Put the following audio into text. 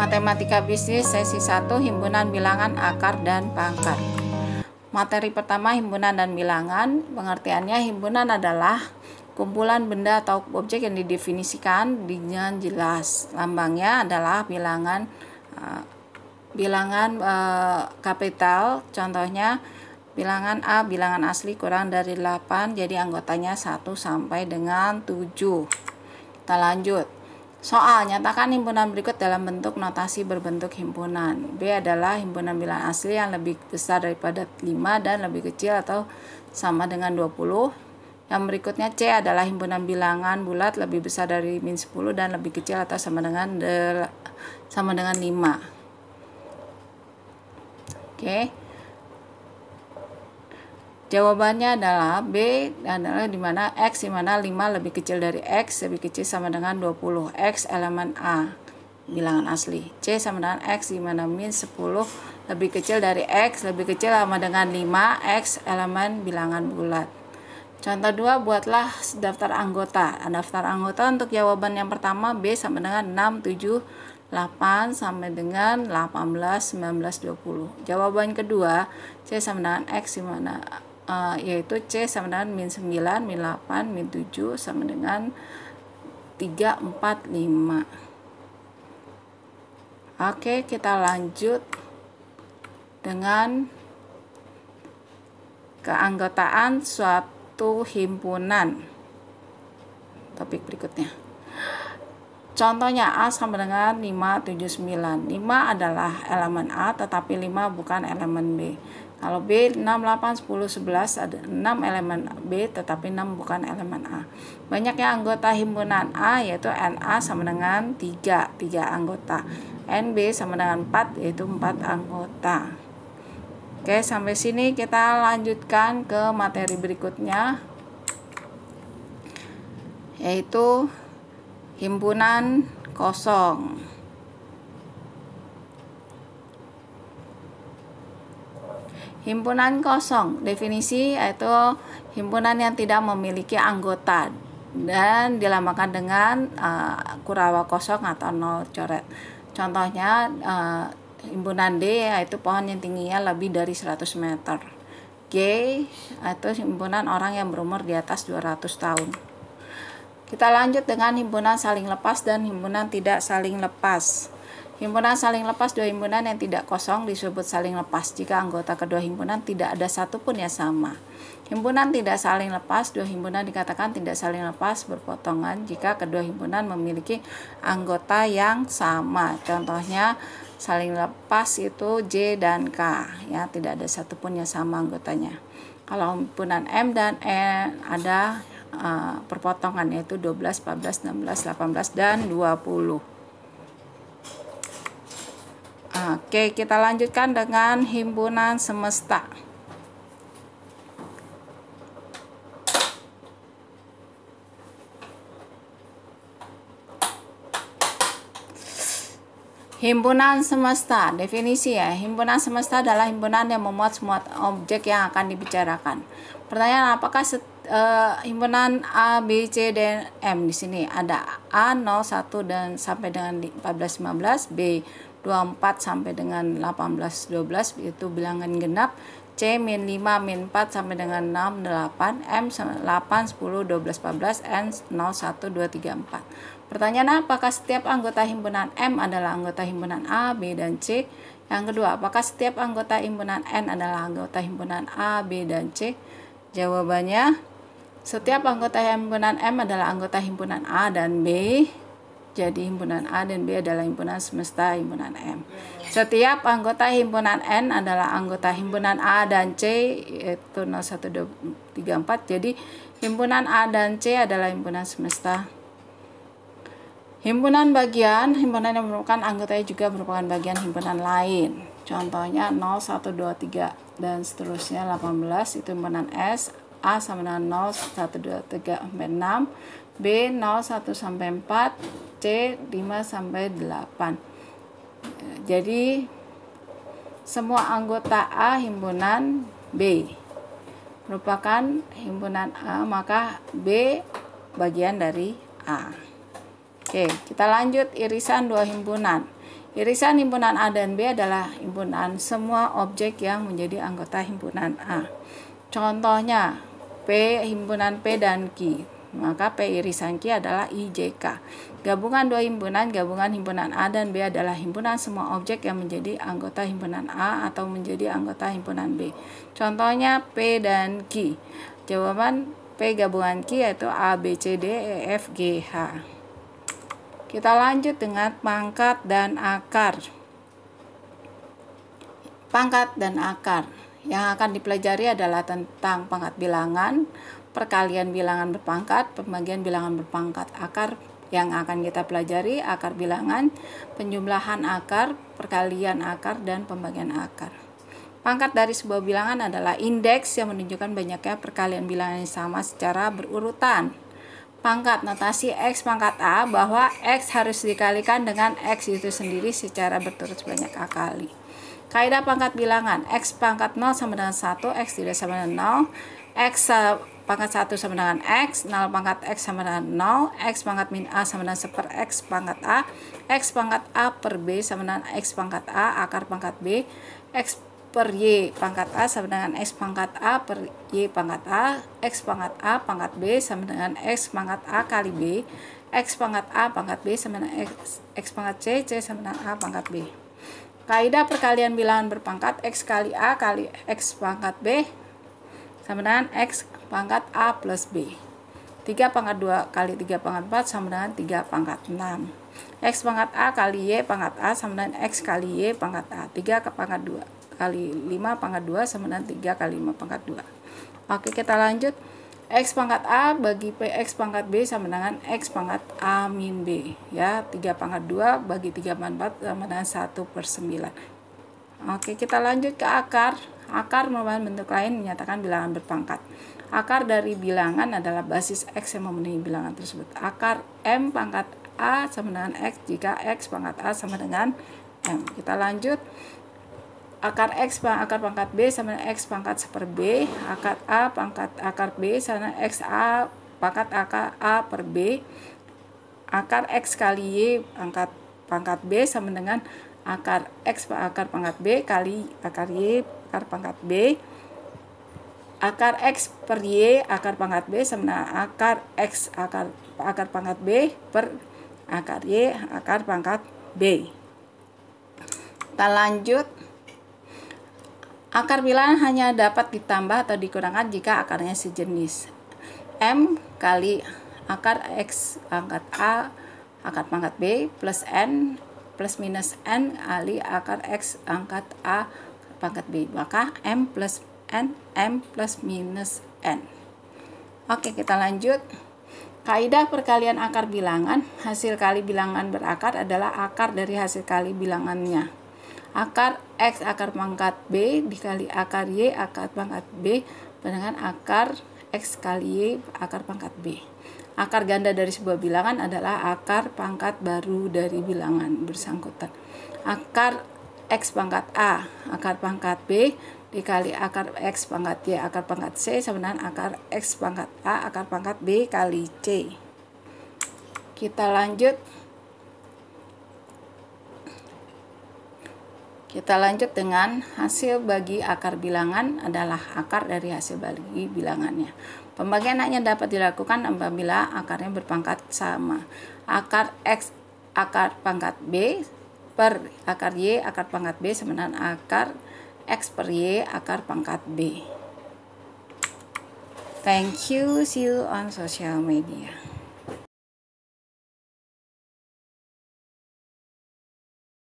Matematika Bisnis sesi 1, himpunan bilangan, akar, dan pangkat. Materi pertama, himpunan dan bilangan. Pengertiannya, himpunan adalah kumpulan benda atau objek yang didefinisikan dengan jelas. Lambangnya adalah bilangan kapital. Contohnya bilangan A, bilangan asli kurang dari 8, jadi anggotanya 1 sampai dengan 7. Kita lanjut. Soal, nyatakan himpunan berikut dalam bentuk notasi berbentuk himpunan. B adalah himpunan bilangan asli yang lebih besar daripada 5 dan lebih kecil atau sama dengan 20. Yang berikutnya C adalah himpunan bilangan bulat lebih besar dari min 10 dan lebih kecil atau sama dengan 5. Oke. Jawabannya adalah B adalah dimana X dimana 5 lebih kecil dari X lebih kecil sama dengan 20. X elemen A bilangan asli. C sama dengan X dimana min 10 lebih kecil dari X lebih kecil sama dengan 5. X elemen bilangan bulat. Contoh 2, buatlah daftar anggota. Daftar anggota untuk jawaban yang pertama B sama dengan 6, 7, 8 sampai dengan 18, 19, 20. Jawaban kedua C sama dengan X dimana yaitu C sama dengan min 9, min 8, min 7 sama dengan 3, 4, 5. Oke, kita lanjut dengan keanggotaan suatu himpunan. Topik berikutnya. Contohnya A sama dengan 5, 7, 9. 5 adalah elemen A tetapi 5 bukan elemen B. Kalau B 6, 8, 10, 11 ada 6 elemen B tetapi 6 bukan elemen A. Banyaknya anggota himpunan A yaitu NA sama dengan 3 anggota. NB sama dengan 4 yaitu 4 anggota. Oke, sampai sini kita lanjutkan ke materi berikutnya yaitu himpunan kosong. Himpunan kosong, definisi yaitu himpunan yang tidak memiliki anggota dan dilambangkan dengan kurawa kosong atau 0 coret. Contohnya himpunan D yaitu pohon yang tingginya lebih dari 100 meter. G yaitu himpunan orang yang berumur di atas 200 tahun. Kita lanjut dengan himpunan saling lepas dan himpunan tidak saling lepas. Himpunan saling lepas, dua himpunan yang tidak kosong disebut saling lepas jika anggota kedua himpunan tidak ada satupun yang sama. Himpunan tidak saling lepas, dua himpunan dikatakan tidak saling lepas berpotongan jika kedua himpunan memiliki anggota yang sama. Contohnya saling lepas itu J dan K, ya, tidak ada satupun yang sama anggotanya. Kalau himpunan M dan N ada perpotongan yaitu 12, 14, 16, 18, dan 20. Oke, kita lanjutkan dengan himpunan semesta. Himpunan semesta, definisi ya. Himpunan semesta adalah himpunan yang memuat semua objek yang akan dibicarakan. Pertanyaan, apakah himpunan A, B, C, dan M di sini ada A 0, 1 dan sampai dengan 14, 15, B 24 sampai dengan 18, 12 itu bilangan genap, C min 5, min 4 sampai dengan 6, 8, M 8, 10, 12, 14, N 0, 1, 2, 3, 4. Pertanyaan, apakah setiap anggota himpunan M adalah anggota himpunan A, B, dan C? Yang kedua, apakah setiap anggota himpunan N adalah anggota himpunan A, B, dan C? Jawabannya, setiap anggota himpunan M adalah anggota himpunan A dan B. Jadi himpunan A dan B adalah himpunan semesta himpunan M. Setiap anggota himpunan N adalah anggota himpunan A dan C yaitu 0, 1, 2, 3, 4. Jadi himpunan A dan C adalah himpunan semesta. Himpunan bagian, himpunan yang merupakan anggotanya juga merupakan bagian himpunan lain. Contohnya 0, 1, 2, 3 dan seterusnya 18 itu himpunan S. A sama dengan 0, 1, 2, 3 sampai 6. B 0, 1 sampai 4, C 5 sampai 8. Jadi semua anggota A himpunan B merupakan himpunan A, maka B bagian dari A. Oke, kita lanjut irisan dua himpunan. Irisan himpunan A dan B adalah himpunan semua objek yang menjadi anggota himpunan A. Contohnya, P himpunan P dan Q, maka P irisan Q adalah IJK. Gabungan dua himpunan, gabungan himpunan A dan B adalah himpunan semua objek yang menjadi anggota himpunan A atau menjadi anggota himpunan B. Contohnya P dan Q. Jawaban P gabungan Q yaitu A, B, C, D, E, F, G, H. Kita lanjut dengan pangkat dan akar. Pangkat dan akar. Yang akan dipelajari adalah tentang pangkat bilangan, perkalian bilangan berpangkat, pembagian bilangan berpangkat. Akar yang akan kita pelajari, akar bilangan, penjumlahan akar, perkalian akar, dan pembagian akar. Pangkat dari sebuah bilangan adalah indeks yang menunjukkan banyaknya perkalian bilangan yang sama secara berurutan. Pangkat notasi X pangkat A bahwa X harus dikalikan dengan X itu sendiri secara berturut sebanyak A kali. Kaidah pangkat bilangan, X pangkat 0 sama dengan 1, X tidak sama dengan 0, X pangkat 1 sama dengan X, 0 pangkat X sama dengan 0, X pangkat min A sama dengan 1 per X pangkat A, X pangkat A per B sama dengan X pangkat A akar pangkat B, X per Y pangkat A sama dengan X pangkat A per Y pangkat A, X pangkat A pangkat B sama dengan X pangkat A kali B, X pangkat A pangkat B sama dengan X pangkat C, C sama dengan A pangkat B. Kaidah perkalian bilangan berpangkat X kali A kali X pangkat B sama dengan X pangkat A plus B. 3 pangkat 2 kali 3 pangkat 4 sama dengan 3 pangkat 6. X pangkat A kali Y pangkat A sama dengan X kali Y pangkat A. 3 pangkat 2 kali 5 pangkat 2 sama dengan 3 kali 5 pangkat 2. Oke, kita lanjut. X pangkat A bagi PX pangkat B sama dengan X pangkat A min B. Ya, 3 pangkat 2 bagi 3 pangkat 4 sama dengan 1/9. Oke, kita lanjut ke akar. Akar merupakan bentuk lain menyatakan bilangan berpangkat. Akar dari bilangan adalah basis X yang memenuhi bilangan tersebut. Akar M pangkat A sama dengan X jika X pangkat A sama dengan M. Kita lanjut. Akar X akar pangkat B sama dengan X pangkat 1 per B. Akar A pangkat akar B sama dengan X A pangkat akar A per B. Akar X kali Y pangkat B sama dengan akar X akar pangkat B kali akar Y akar pangkat B. Akar X per Y akar pangkat B sama dengan akar X akar pangkat B per akar Y akar pangkat B. Kita lanjut. Akar bilangan hanya dapat ditambah atau dikurangkan jika akarnya sejenis. M kali akar X pangkat A akar pangkat B plus N plus minus N kali akar X pangkat A akar pangkat B. Maka M plus N, M plus minus N. Oke, kita lanjut. Kaidah perkalian akar bilangan, hasil kali bilangan berakar adalah akar dari hasil kali bilangannya. Akar X akar pangkat B dikali akar Y akar pangkat B dengan akar X kali Y akar pangkat B. Akar ganda dari sebuah bilangan adalah akar pangkat baru dari bilangan bersangkutan. Akar X pangkat A akar pangkat B dikali akar X pangkat Y akar pangkat C sama dengan akar X pangkat A akar pangkat B kali C. Kita lanjut. Kita lanjut dengan hasil bagi akar bilangan adalah akar dari hasil bagi bilangannya. Pembagian hanya dapat dilakukan apabila akarnya berpangkat sama. Akar X akar pangkat B per akar Y akar pangkat B sama dengan akar X per Y akar pangkat B. Thank you. See you on social media.